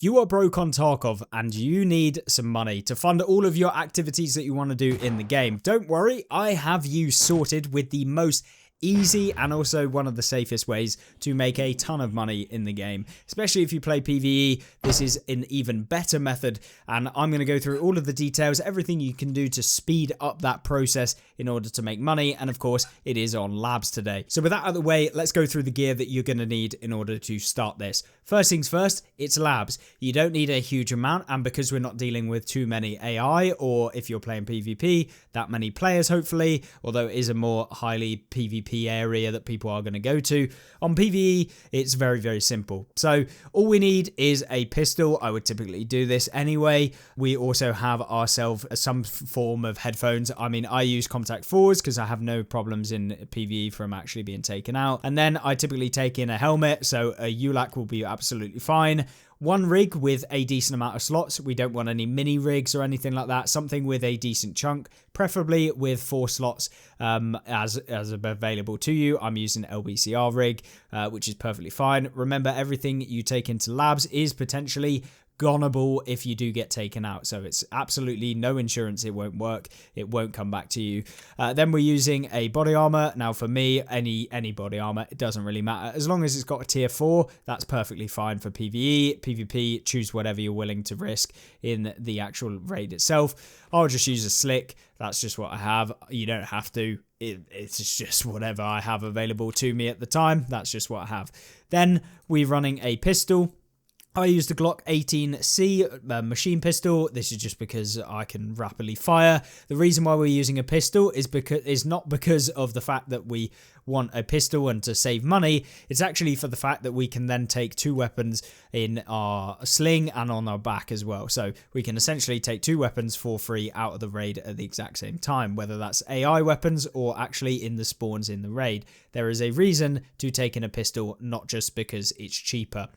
You are broke on Tarkov and you need some money to fund all of your activities that you want to do in the game. Don't worry, I have you sorted with the most easy and also one of the safest ways to make a ton of money in the game. Especially if you play PVE, this is an even better method, and I'm going to go through all of the details, everything you can do to speed up that process in order to make money, and of course it is on labs today. So with that out of the way, let's go through the gear that you're going to need in order to start this. First things first, it's labs. You don't need a huge amount, and because we're not dealing with too many AI, or if you're playing PvP, that many players hopefully, although it is a more highly PvP area that people are going to go to. On PvE, it's very, very simple. So all we need is a pistol. I would typically do this anyway. We also have ourselves some form of headphones. I mean, I use contact 4s because I have no problems in PvE from actually being taken out. And then I typically take in a helmet, so a ULAC will be absolutely fine. One rig with a decent amount of slots. We don't want any mini rigs or anything like that. Something with a decent chunk, preferably with 4 slots as available to you. I'm using LBCR rig, which is perfectly fine. Remember, everything you take into labs is potentially gonable if you do get taken out, so it's absolutely no insurance. It won't work, it won't come back to you. Then we're using a body armor. Now for me, any body armor, it doesn't really matter as long as it's got a tier 4. That's perfectly fine for PvE. PvP, choose whatever you're willing to risk in the actual raid itself. I'll just use a slick. That's just what I have. You don't have to. It's just whatever I have available to me at the time. That's just what I have. Then we're running a pistol. I used a Glock 18C machine pistol. This is just because I can rapidly fire. The reason why we're using a pistol is not because of the fact that we want a pistol and to save money. It's actually for the fact that we can then take 2 weapons in our sling and on our back as well. So we can essentially take 2 weapons for free out of the raid at the exact same time, whether that's AI weapons or actually in the spawns in the raid. There is a reason to take in a pistol, not just because it's cheaper.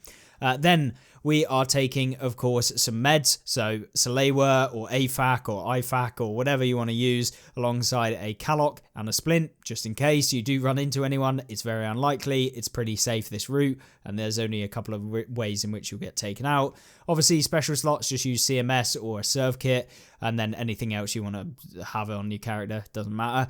Then we are taking, of course, some meds, so Salewa or AFAC or IFAC or whatever you want to use, alongside a Caloc and a Splint, just in case you do run into anyone. It's very unlikely. It's pretty safe, this route, and there's only a couple of ways in which you'll get taken out. Obviously, special slots, just use CMS or a serve kit, and then anything else you want to have on your character, doesn't matter.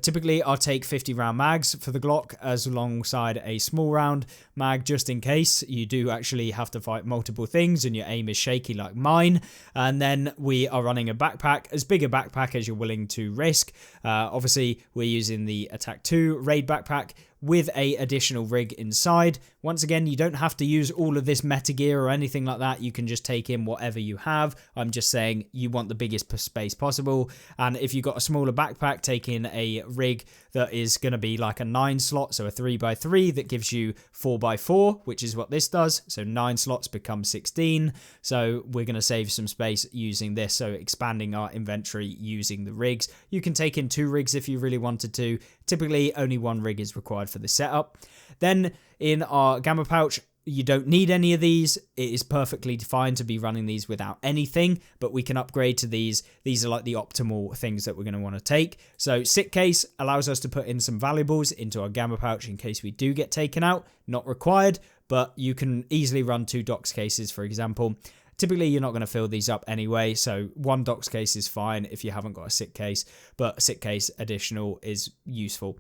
Typically, I'll take 50 round mags for the Glock as alongside a small round mag, just in case you do actually have to fight multiple things and your aim is shaky like mine. And then we are running a backpack, as big a backpack as you're willing to risk. Obviously, we're using the Attack 2 raid backpack with a additional rig inside. Once again, you don't have to use all of this meta gear or anything like that. You can just take in whatever you have. I'm just saying you want the biggest space possible. And if you've got a smaller backpack, take in a rig that is going to be like a 9 slot, so a 3x3 that gives you 4x4, which is what this does. So 9 slots become 16. So we're going to save some space using this, so expanding our inventory using the rigs. You can take in 2 rigs if you really wanted to. Typically, only 1 rig is required for the setup. Then in our gamma pouch, you don't need any of these. It is perfectly fine to be running these without anything, but we can upgrade to these. These are like the optimal things that we're going to want to take. So sit case allows us to put in some valuables into our gamma pouch in case we do get taken out. Not required, but you can easily run 2 docs cases, for example. Typically, you're not going to fill these up anyway, so 1 docs case is fine if you haven't got a sit case, but a sit case additional is useful.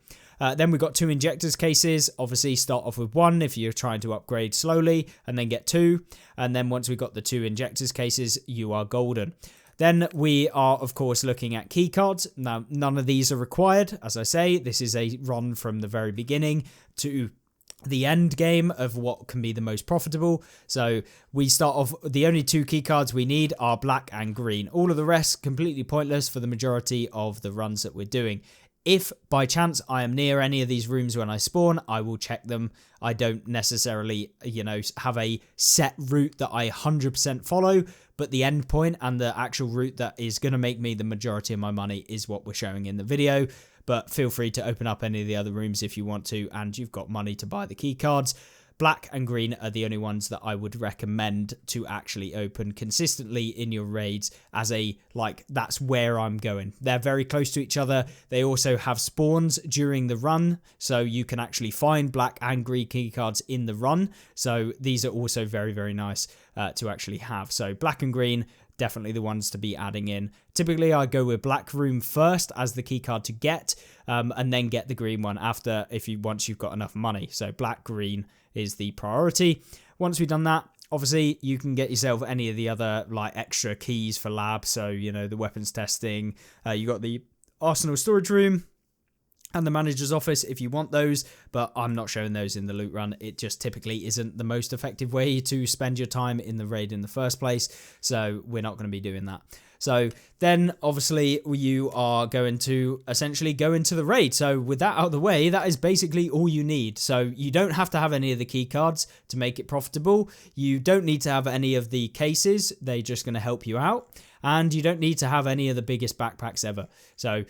Then we've got 2 injectors cases. Obviously, start off with 1 if you're trying to upgrade slowly, and then get 2. And then once we've got the 2 injectors cases, you are golden. Then we are, of course, looking at keycards. Now, none of these are required. As I say, this is a run from the very beginning to the end game of what can be the most profitable. So we start off, the only 2 key cards we need are black and green. All of the rest completely pointless for the majority of the runs that we're doing. If by chance I am near any of these rooms when I spawn, I will check them. I don't necessarily, have a set route that I 100% follow, but the end point and the actual route that is going to make me the majority of my money is what we're showing in the video. But feel free to open up any of the other rooms if you want to, and you've got money to buy the key cards. Black and green are the only ones that I would recommend to actually open consistently in your raids as a, that's where I'm going. They're very close to each other. They also have spawns during the run, so you can actually find black and green key cards in the run. So these are also very, very nice. to actually have. So black and green, definitely the ones to be adding in. Typically, I go with black room first as the keycard to get, and then get the green one after once you've got enough money. So black, green is the priority. Once we've done that, obviously, you can get yourself any of the other like extra keys for lab. So, you know, the weapons testing, you got the arsenal storage room and the manager's office if you want those, but I'm not showing those in the loot run. It just typically isn't the most effective way to spend your time in the raid in the first place, so we're not going to be doing that. So then obviously you are going to essentially go into the raid. So with that out of the way, that is basically all you need. So you don't have to have any of the key cards to make it profitable. You don't need to have any of the cases. They're just going to help you out. And you don't need to have any of the biggest backpacks ever. So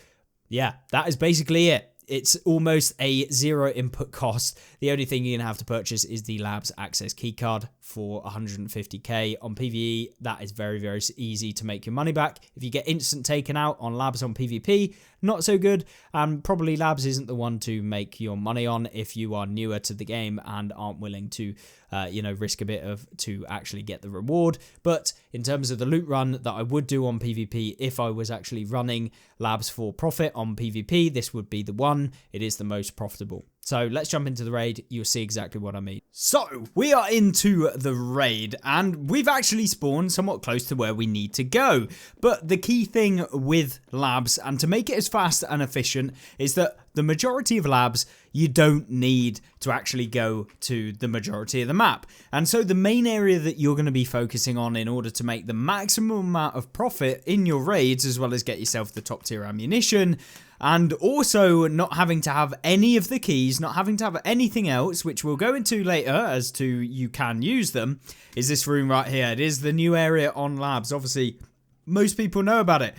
yeah, that is basically it. It's almost a zero input cost. The only thing you're going to have to purchase is the Labs Access Keycard for 150k. On PvE, that is very, very easy to make your money back. If you get instant taken out on Labs on PvP, not so good. And probably Labs isn't the one to make your money on if you are newer to the game and aren't willing to, risk a bit to actually get the reward. But in terms of the loot run that I would do on PvP, if I was actually running Labs for profit on PvP, this would be the one. It is the most profitable. So let's jump into the raid. You'll see exactly what I mean. So we are into the raid and we've actually spawned somewhat close to where we need to go. But the key thing with labs, and to make it as fast and efficient, is that the majority of labs, you don't need to actually go to the majority of the map. And so the main area that you're going to be focusing on in order to make the maximum amount of profit in your raids, as well as get yourself the top tier ammunition, and also not having to have any of the keys, not having to have anything else, which we'll go into later as to you can use them, is this room right here. It is the new area on labs. Obviously, most people know about it.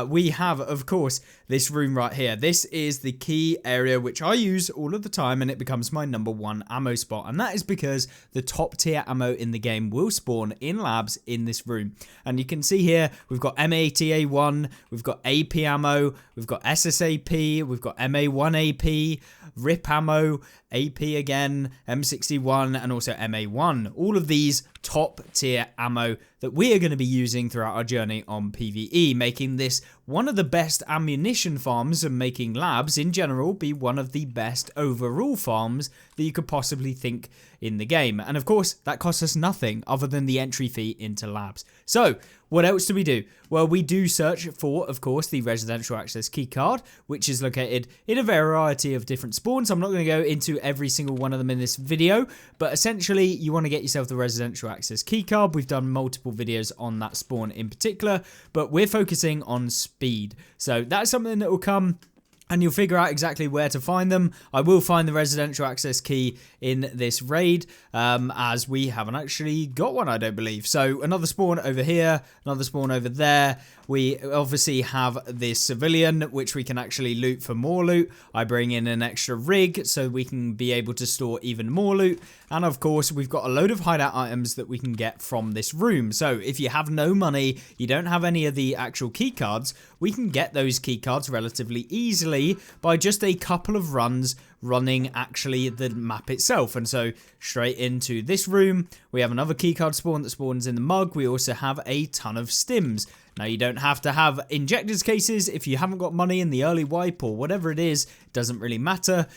We have, of course, this room right here. This is the key area which I use all of the time, and it becomes my #1 ammo spot. And that is because the top tier ammo in the game will spawn in labs in this room. And you can see here, we've got M80A1, we've got AP ammo, we've got SSAP, we've got MA1 AP, RIP ammo, AP again, M61, and also MA1. All of these top tier ammo that we are going to be using throughout our journey on PvE, making this one of the best ammunition farms and making labs in general be one of the best overall farms that you could possibly think in the game. And of course, that costs us nothing other than the entry fee into labs. So what else do we do? Well, we do search for, of course, the residential access keycard, which is located in a variety of different spawns. I'm not going to go into every single one of them in this video, but essentially you want to get yourself the residential access keycard. We've done multiple videos on that spawn in particular, but we're focusing on speed. So that's something that will come and you'll figure out exactly where to find them. I will find the residential access key in this raid, as we haven't actually got one, I don't believe. So another spawn over here, another spawn over there. We obviously have this civilian, which we can actually loot for more loot. I bring in an extra rig so we can be able to store even more loot. And of course, we've got a load of hideout items that we can get from this room. So if you have no money, you don't have any of the actual key cards, we can get those key cards relatively easily by just a couple of runs running actually the map itself. And so straight into this room, we have another keycard spawn that spawns in the mug. We also have a ton of stims. Now, you don't have to have injectors cases if you haven't got money in the early wipe or whatever it is. Doesn't really matter.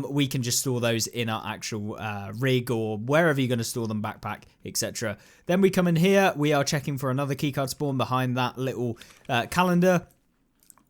We can just store those in our actual rig or wherever you're going to store them, backpack, etc. Then we come in here. We are checking for another keycard spawn behind that little calendar,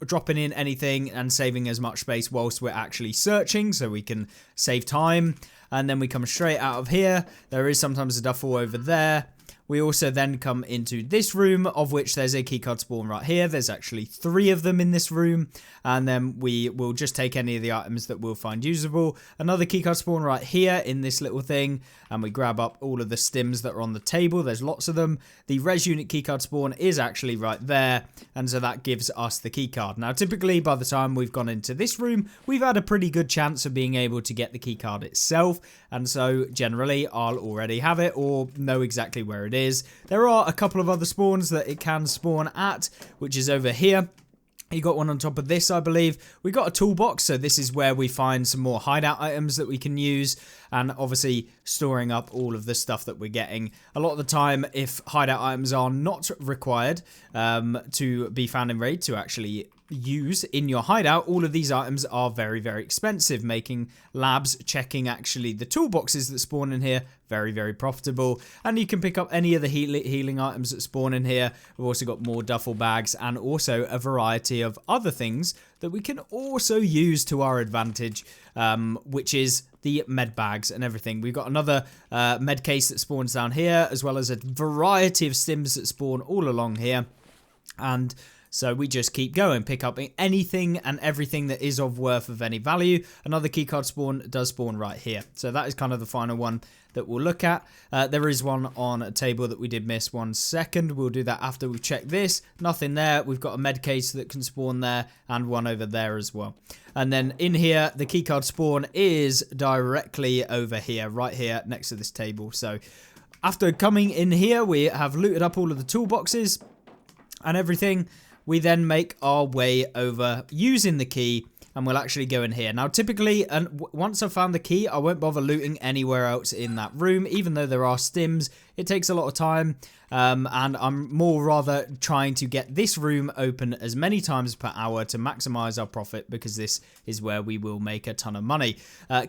dropping in anything and saving as much space whilst we're actually searching so we can save time. And then we come straight out of here. There is sometimes a duffel over there. We also then come into this room, of which there's a keycard spawn right here. There's actually 3 of them in this room. And then we will just take any of the items that we'll find usable. Another keycard spawn right here in this little thing. And we grab up all of the stims that are on the table. There's lots of them. The res unit keycard spawn is actually right there. And so that gives us the keycard. Now, typically, by the time we've gone into this room, we've had a pretty good chance of being able to get the keycard itself. And so generally, I'll already have it or know exactly where it is. There are a couple of other spawns that it can spawn at, which is over here. You got one on top of this, I believe. We got a toolbox, so this is where we find some more hideout items that we can use, and obviously storing up all of the stuff that we're getting. A lot of the time, if hideout items are not required to be found in raid to actually use in your hideout, all of these items are very, very expensive, making labs checking actually the toolboxes that spawn in here very, very profitable. And you can pick up any of the healing items that spawn in here. We've also got more duffel bags and also a variety of other things that we can also use to our advantage, which is the med bags and everything. We've got another med case that spawns down here, as well as a variety of stims that spawn all along here. And so we just keep going, pick up anything and everything that is of worth of any value. Another keycard spawn does spawn right here. So that is kind of the final one that we'll look at. There is one on a table that we did miss 1 second. We'll do that after we've checked this. Nothing there. We've got a med case that can spawn there and one over there as well. And then in here, the keycard spawn is directly over here, right here next to this table. So after coming in here, we have looted up all of the toolboxes and everything. We then make our way over using the key, and we'll actually go in here. Now, typically, once I've found the key, I won't bother looting anywhere else in that room, even though there are stims. It takes a lot of time, and I'm more rather trying to get this room open as many times per hour to maximize our profit, because this is where we will make a ton of money.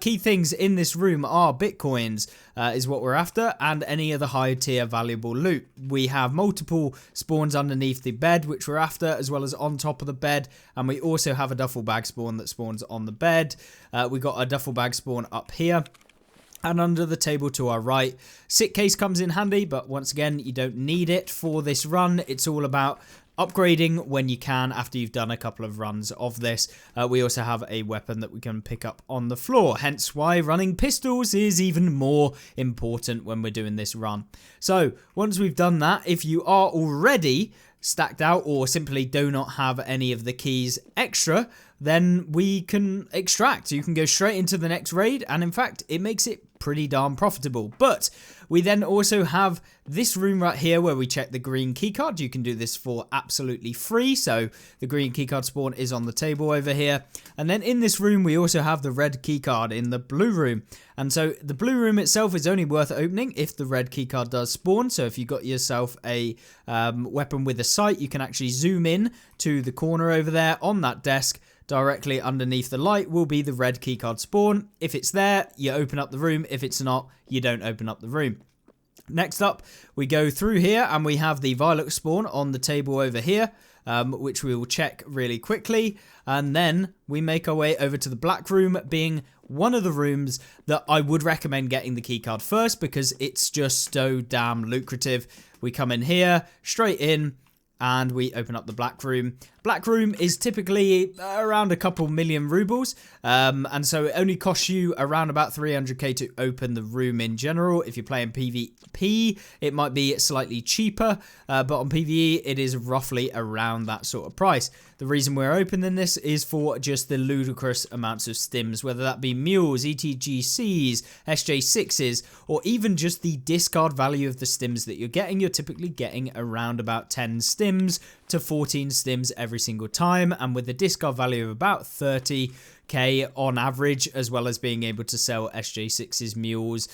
Key things in this room are bitcoins, is what we're after, and any other high tier valuable loot. We have multiple spawns underneath the bed, which we're after, as well as on top of the bed, and we also have a duffel bag spawn that spawns on the bed. We got a duffel bag spawn up here. And under the table to our right, sick case comes in handy, but once again, you don't need it for this run. It's all about upgrading when you can after you've done a couple of runs of this. We also have a weapon that we can pick up on the floor, hence why running pistols is even more important when we're doing this run. So once we've done that, if you are already stacked out or simply do not have any of the keys extra, then we can extract. You can go straight into the next raid, and in fact, it makes it pretty darn profitable. But we then also have this room right here where we check the green keycard. You can do this for absolutely free. So the green keycard spawn is on the table over here. And then in this room, we also have the red keycard in the blue room. And so the blue room itself is only worth opening if the red keycard does spawn. So if you got yourself a weapon with a sight, you can actually zoom in to the corner over there on that desk. Directly underneath the light will be the red keycard spawn. If it's there, you open up the room. If it's not, you don't open up the room. Next up, we go through here and we have the violet spawn on the table over here, which we will check really quickly. And then we make our way over to the black room, being one of the rooms that I would recommend getting the keycard first because it's just so damn lucrative. We come in here, straight in, and we open up the black room. Black room is typically around a couple million rubles, and so it only costs you around about 300k to open the room in general. If you're playing PvP, it might be slightly cheaper, but on PvE, it is roughly around that sort of price. The reason we're opening this is for just the ludicrous amounts of stims, whether that be mules, ETGCs, SJ6s, or even just the discard value of the stims that you're getting. You're typically getting around about 10 stims to 14 stims every single time, and with a discard value of about 30k on average, as well as being able to sell SJ6s, mules,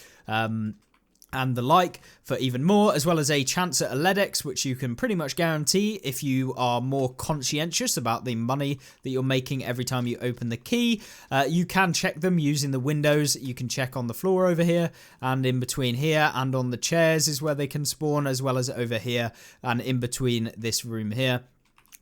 and the like for even more, as well as a chance at a LEDX, which you can pretty much guarantee if you are more conscientious about the money that you're making every time you open the key. You can check them using the windows. You can check on the floor over here, and in between here and on the chairs is where they can spawn, as well as over here and in between this room here.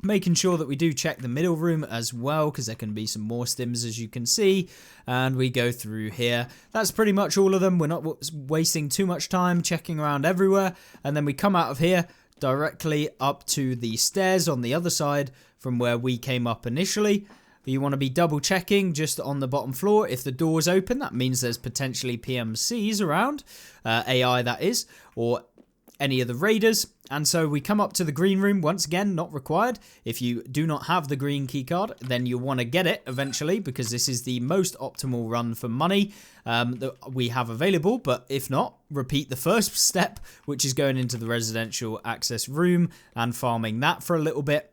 Making sure that we do check the middle room as well, because there can be some more stims, as you can see. And we go through here. That's pretty much all of them. We're not wasting too much time checking around everywhere. And then we come out of here directly up to the stairs on the other side from where we came up initially. You want to be double checking just on the bottom floor. If the door's open, that means there's potentially PMCs around, AI that is, or any of the raiders. And so we come up to the green room, once again, not required. If you do not have the green keycard, then you want to get it eventually, because this is the most optimal run for money that we have available. But if not, repeat the first step, which is going into the residential access room and farming that for a little bit.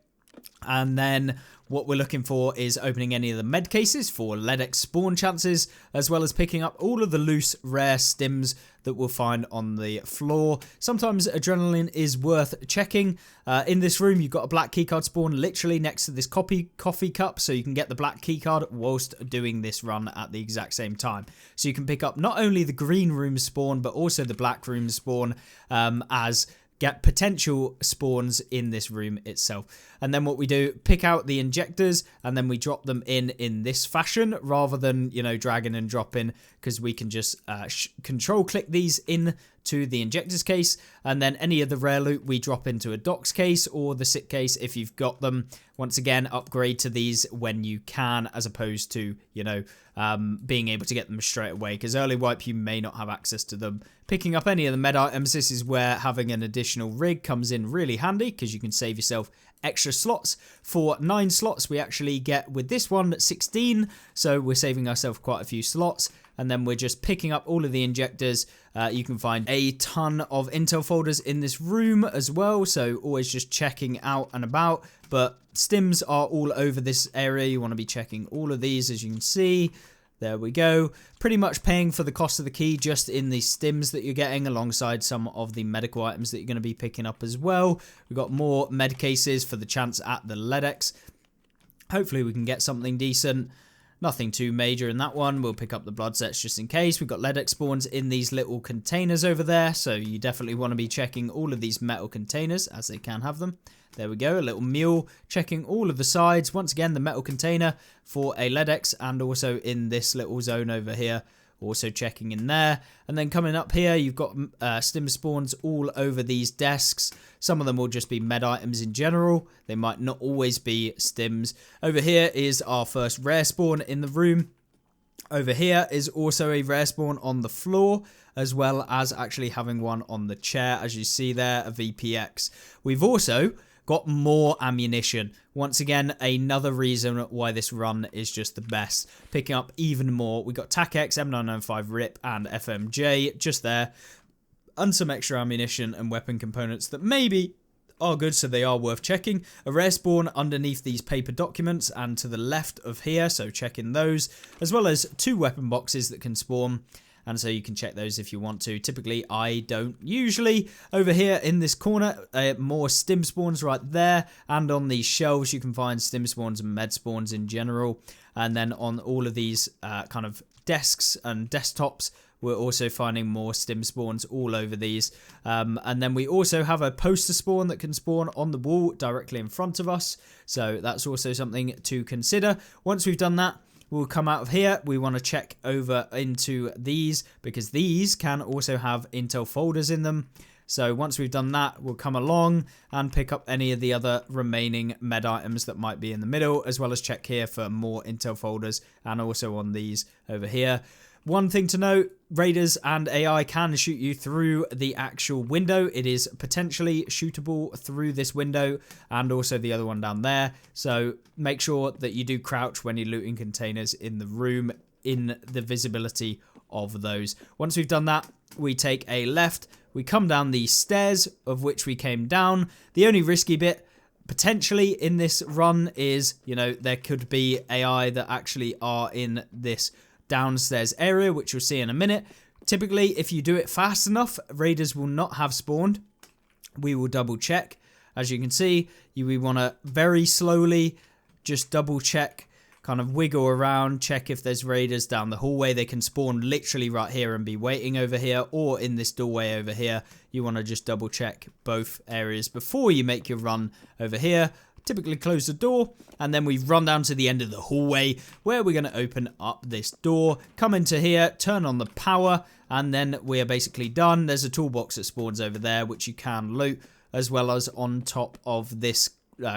And then what we're looking for is opening any of the med cases for LEDX spawn chances, as well as picking up all of the loose rare stims that we'll find on the floor. Sometimes adrenaline is worth checking. In this room, you've got a black keycard spawn literally next to this coffee cup, so you can get the black keycard whilst doing this run at the exact same time. So you can pick up not only the green room spawn, but also the black room spawn as get potential spawns in this room itself. And then what we do, pick out the injectors, and then we drop them in this fashion rather than, you know, dragging and dropping, because we can just control click these in to the injectors case, and then any of the rare loot we drop into a docs case or the sit case if you've got them. Once again, upgrade to these when you can, as opposed to, you know, being able to get them straight away, because early wipe you may not have access to them. Picking up any of the med items, this is where having an additional rig comes in really handy, because you can save yourself extra slots. For 9 slots we actually get with this one 16, so we're saving ourselves quite a few slots. And then we're just picking up all of the injectors. You can find a ton of intel folders in this room as well, so always just checking out and about. But stims are all over this area. You want to be checking all of these, as you can see. There we go. Pretty much paying for the cost of the key just in the stims that you're getting, alongside some of the medical items that you're going to be picking up as well. We've got more med cases for the chance at the LEDX. Hopefully we can get something decent. Nothing too major in that one. We'll pick up the blood sets just in case. We've got LEDX spawns in these little containers over there, so you definitely want to be checking all of these metal containers, as they can have them. There we go, a little mule, checking all of the sides. Once again, the metal container for a LEDX, and also in this little zone over here, also checking in there. And then coming up here, you've got stim spawns all over these desks. Some of them will just be med items in general. They might not always be stims. Over here is our first rare spawn in the room. Over here is also a rare spawn on the floor, as well as actually having one on the chair, as you see there, a VPX. We've also got more ammunition. Once again, another reason why this run is just the best. Picking up even more. We got TAC-X, M995 RIP, and FMJ just there. And some extra ammunition and weapon components that maybe are good, so they are worth checking. A rare spawn underneath these paper documents and to the left of here, so checking those. As well as 2 weapon boxes that can spawn. And so you can check those if you want to. Typically, I don't usually. Over here in this corner, more stim spawns right there. And on these shelves, you can find stim spawns and med spawns in general. And then on all of these kind of desks and desktops, we're also finding more stim spawns all over these. And then we also have a poster spawn that can spawn on the wall directly in front of us. So that's also something to consider. Once we've done that, we'll come out of here. We want to check over into these, because these can also have intel folders in them. So once we've done that, we'll come along and pick up any of the other remaining med items that might be in the middle, as well as check here for more intel folders, and also on these over here. One thing to note, raiders and AI can shoot you through the actual window. It is potentially shootable through this window, and also the other one down there. So make sure that you do crouch when you're looting containers in the room, in the visibility of those. Once we've done that, we take a left. We come down these stairs of which we came down. The only risky bit potentially in this run is, you know, there could be AI that actually are in this downstairs area, which you'll see in a minute. Typically, if you do it fast enough, raiders will not have spawned. We will double check. As you can see, we want to very slowly just double check, kind of wiggle around, check if there's raiders down the hallway. They can spawn literally right here and be waiting over here, or in this doorway over here. You want to just double check both areas before you make your run over here. Typically close the door, and then we run down to the end of the hallway, where we're going to open up this door, come into here, turn on the power, and then we are basically done. There's a toolbox that spawns over there, which you can loot, as well as on top of this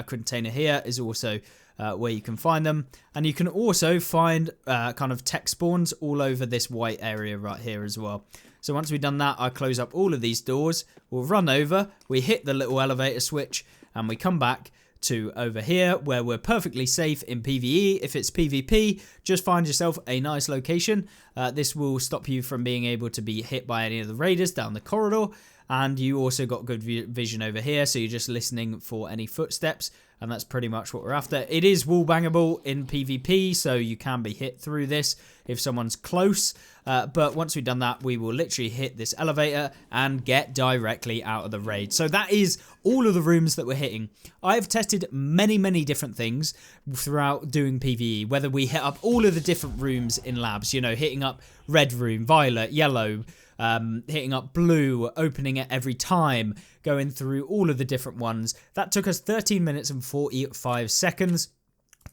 container here is also where you can find them. And you can also find kind of tech spawns all over this white area right here as well. So once we've done that, I close up all of these doors. We'll run over, we hit the little elevator switch, and we come back to over here where we're perfectly safe in PVE. If it's PvP, just find yourself a nice location. This will stop you from being able to be hit by any of the raiders down the corridor. and you also got good vision over here, so you're just listening for any footsteps, and that's pretty much what we're after. It is wall bangable in PvP, so you can be hit through this if someone's close, but once we've done that, we will literally hit this elevator and get directly out of the raid. So that is all of the rooms that we're hitting. I've tested many different things throughout doing PvE, whether we hit up all of the different rooms in labs, you know, hitting up red room, violet, yellow, hitting up blue, opening it every time, going through all of the different ones. That took us 13 minutes and 45 seconds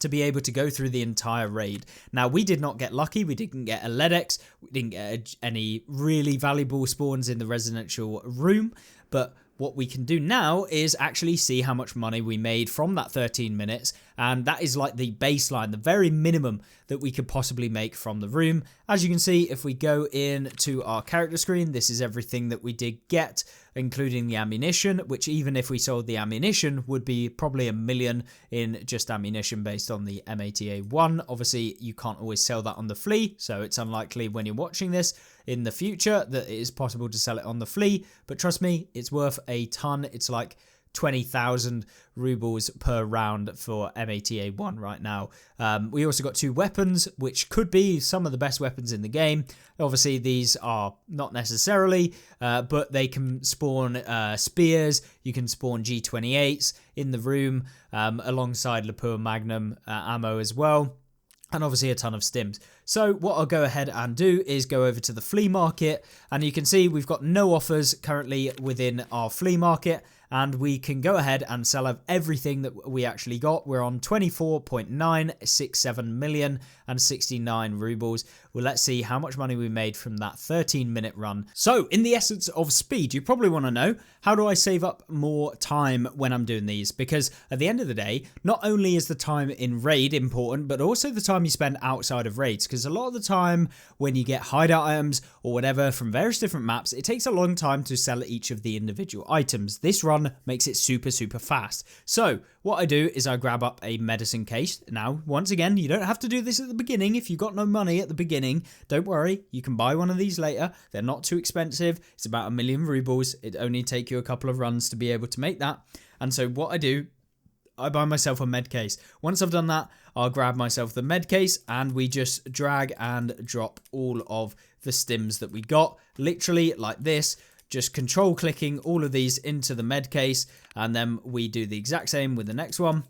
to be able to go through the entire raid. Now, we did not get lucky. We didn't get a LEDX. We didn't get any really valuable spawns in the residential room, but what we can do now is actually see how much money we made from that 13 minutes, and that is like the baseline, the very minimum that we could possibly make from the room. As you can see, if we go into our character screen, this is everything that we did get, including the ammunition, which even if we sold the ammunition would be probably $1 million in just ammunition based on the MATA-1. Obviously, you can't always sell that on the flea, so it's unlikely when you're watching this in the future that it is possible to sell it on the flea, but trust me, it's worth a ton. It's like 20,000 rubles per round for MATA-1 right now. We also got 2 weapons, which could be some of the best weapons in the game. Obviously, these are not necessarily, but they can spawn spears. You can spawn G28s in the room alongside Lapua Magnum ammo as well. And obviously a ton of stims. So what I'll go ahead and do is go over to the flea market, and you can see we've got no offers currently within our flea market, and we can go ahead and sell of everything that we actually got. We're on 24.967 million and 69 rubles. Well, let's see how much money we made from that 13-minute run. So in the essence of speed, you probably want to know, how do I save up more time when I'm doing these? Because at the end of the day, not only is the time in raid important, but also the time you spend outside of raids. Because a lot of the time when you get hideout items or whatever from various different maps, it takes a long time to sell each of the individual items. This run makes it super fast. So what I do is I grab up a medicine case. Now, once again, you don't have to do this at the beginning. If you've got no money at the beginning, don't worry, you can buy one of these later. They're not too expensive. It's about 1 million rubles. It only take you a couple of runs to be able to make that. And so what I do, I buy myself a med case. Once I've done that, I'll grab myself the med case, and we just drag and drop all of the stims that we got, literally like this. Just control clicking all of these into the med case, and then we do the exact same with the next one.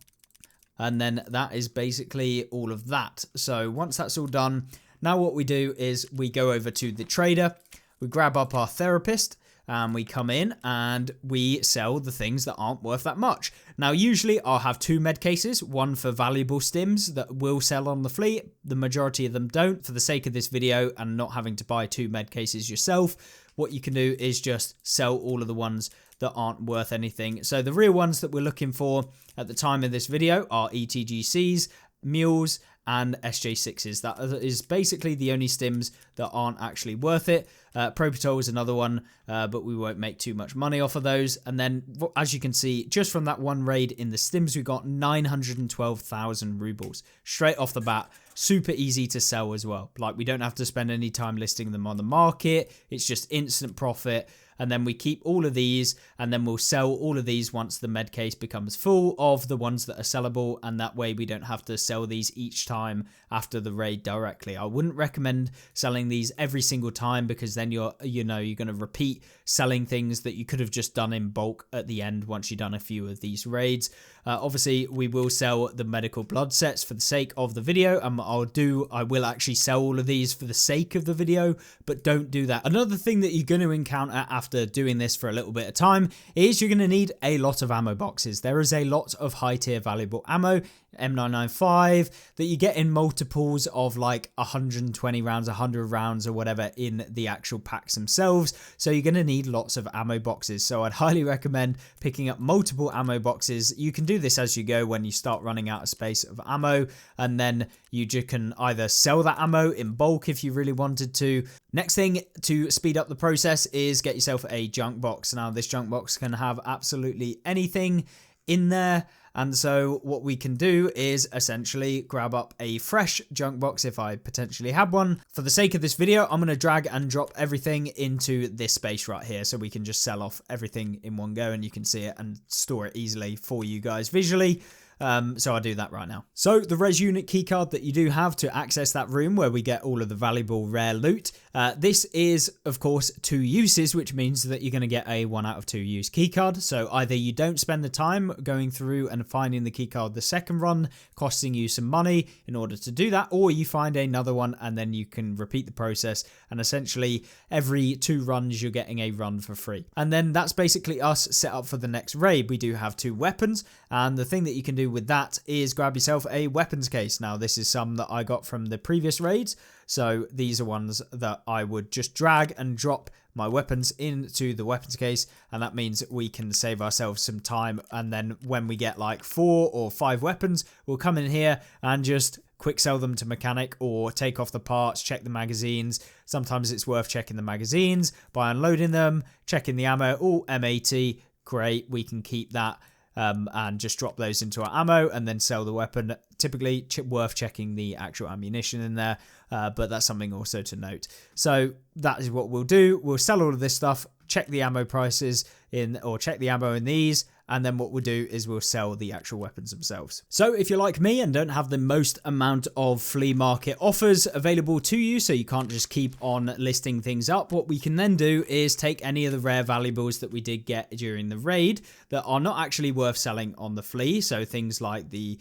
And then that is basically all of that. So once that's all done, now what we do is we go over to the trader, we grab up our therapist, and we come in and we sell the things that aren't worth that much. Now, usually I'll have 2 med cases, one for valuable stims that will sell on the flea. The majority of them don't. For the sake of this video and not having to buy 2 med cases yourself, what you can do is just sell all of the ones that aren't worth anything. So the real ones that we're looking for at the time of this video are ETGCs, mules, and SJ6s. That is basically the only stims that aren't actually worth it. Propitol is another one, but we won't make too much money off of those. And then, as you can see, just from that one raid in the stims, we got 912,000 rubles straight off the bat. Super easy to sell as well. Like, we don't have to spend any time listing them on the market. It's just instant profit. And then we keep all of these, and then we'll sell all of these once the med case becomes full of the ones that are sellable, and that way we don't have to sell these each time after the raid directly. I wouldn't recommend selling these every single time, because then you're going to repeat selling things that you could have just done in bulk at the end once you've done a few of these raids. Obviously, we will sell the medical blood sets for the sake of the video, and I will actually sell all of these for the sake of the video, but don't do that. Another thing that you're going to encounter after doing this for a little bit of time is you're going to need a lot of ammo boxes. There is a lot of high tier valuable ammo, M995, that you get in multiples of like 120 rounds, 100 rounds or whatever in the actual packs themselves. So you're going to need lots of ammo boxes. So I'd highly recommend picking up multiple ammo boxes. You can do this as you go when you start running out of space of ammo, and then you can either sell that ammo in bulk if you really wanted to. Next thing to speed up the process is get yourself a junk box. Now, this junk box can have absolutely anything in there. And so what we can do is essentially grab up a fresh junk box if I potentially had one. For the sake of this video, I'm going to drag and drop everything into this space right here so we can just sell off everything in one go and you can see it and store it easily for you guys visually. So I'll do that right now. So the res unit keycard that you do have to access that room where we get all of the valuable rare loot. This is, of course, 2 uses, which means that you're going to get a 1 out of 2 use keycard. So either you don't spend the time going through and finding the keycard the second run, costing you some money in order to do that, or you find another one and then you can repeat the process. And essentially every 2 runs, you're getting a run for free. And then that's basically us set up for the next raid. We do have 2 weapons, and the thing that you can do with that is grab yourself a weapons case. Now this is some that I got from the previous raids, so these are ones that I would just drag and drop my weapons into the weapons case, and that means we can save ourselves some time. And then when we get like 4 or 5 weapons, we'll come in here and just quick sell them to mechanic or take off the parts, check the magazines. Sometimes it's worth checking the magazines by unloading them, checking the ammo. Oh, M80, great, we can keep that. And just drop those into our ammo and then sell the weapon. Typically worth checking the actual ammunition in there, but that's something also to note. So that is what we'll do. We'll sell all of this stuff, check the ammo prices in, or check the ammo in these, and then what we'll do is we'll sell the actual weapons themselves. So if you're like me and don't have the most amount of flea market offers available to you, so you can't just keep on listing things up, what we can then do is take any of the rare valuables that we did get during the raid that are not actually worth selling on the flea, so things like the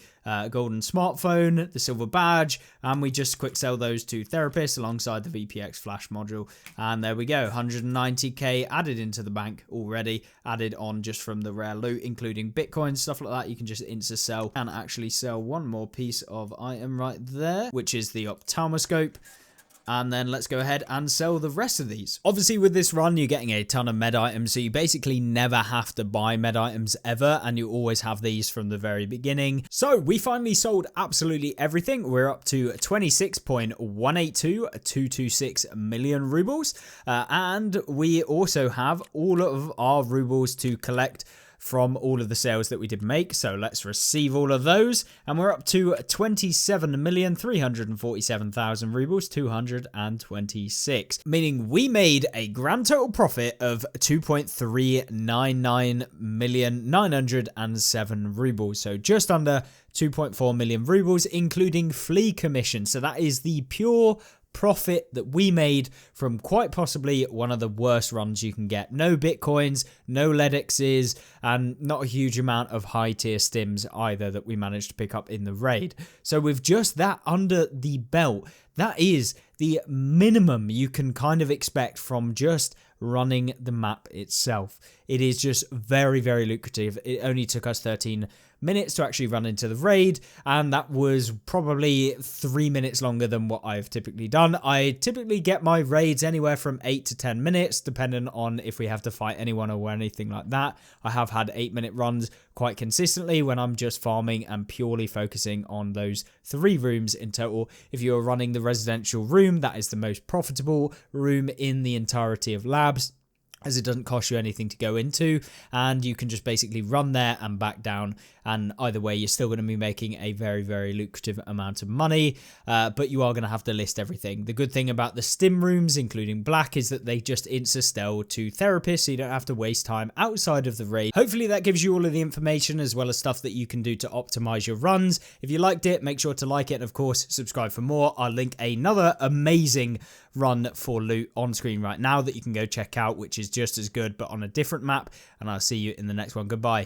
golden smartphone, the silver badge, and we just quick sell those to therapists alongside the VPX flash module. And there we go, 190k added into the bank already, added on just from the rare loot, including Bitcoin, stuff like that. You can just insta sell and actually sell one more piece of item right there, which is the ophthalmoscope. And then let's go ahead and sell the rest of these. Obviously with this run, you're getting a ton of med items, so you basically never have to buy med items ever, and you always have these from the very beginning. So we finally sold absolutely everything. We're up to 26.182226 million rubles. And we also have all of our rubles to collect from all of the sales that we did make. So let's receive all of those. And we're up to 27,347,000 rubles, 226, meaning we made a grand total profit of 2.399,907 rubles. So just under 2.4 million rubles, including flea commission. So that is the pure profit that we made from quite possibly one of the worst runs you can get. No bitcoins, no LEDXs, and not a huge amount of high tier stims either that we managed to pick up in the raid. So with just that under the belt, that is the minimum you can kind of expect from just running the map itself. It is just very, very lucrative. It only took us 13 minutes to actually run into the raid, and that was probably 3 minutes longer than what I've typically done. I typically get my raids anywhere from 8 to 10 minutes, depending on if we have to fight anyone or anything like that. I have had 8-minute runs quite consistently when I'm just farming and purely focusing on those 3 rooms in total. If you're running the residential room, that is the most profitable room in the entirety of labs, as it doesn't cost you anything to go into, and you can just basically run there and back down, and either way you're still going to be making a very, very lucrative amount of money, but you are going to have to list everything. The good thing about the stim rooms, including black, is that they just insta-sell to therapists, so you don't have to waste time outside of the raid. Hopefully that gives you all of the information as well as stuff that you can do to optimize your runs. If you liked it, make sure to like it, and of course subscribe for more. I'll link another amazing run for loot on screen right now that you can go check out, which is just as good but on a different map, and I'll see you in the next one. Goodbye.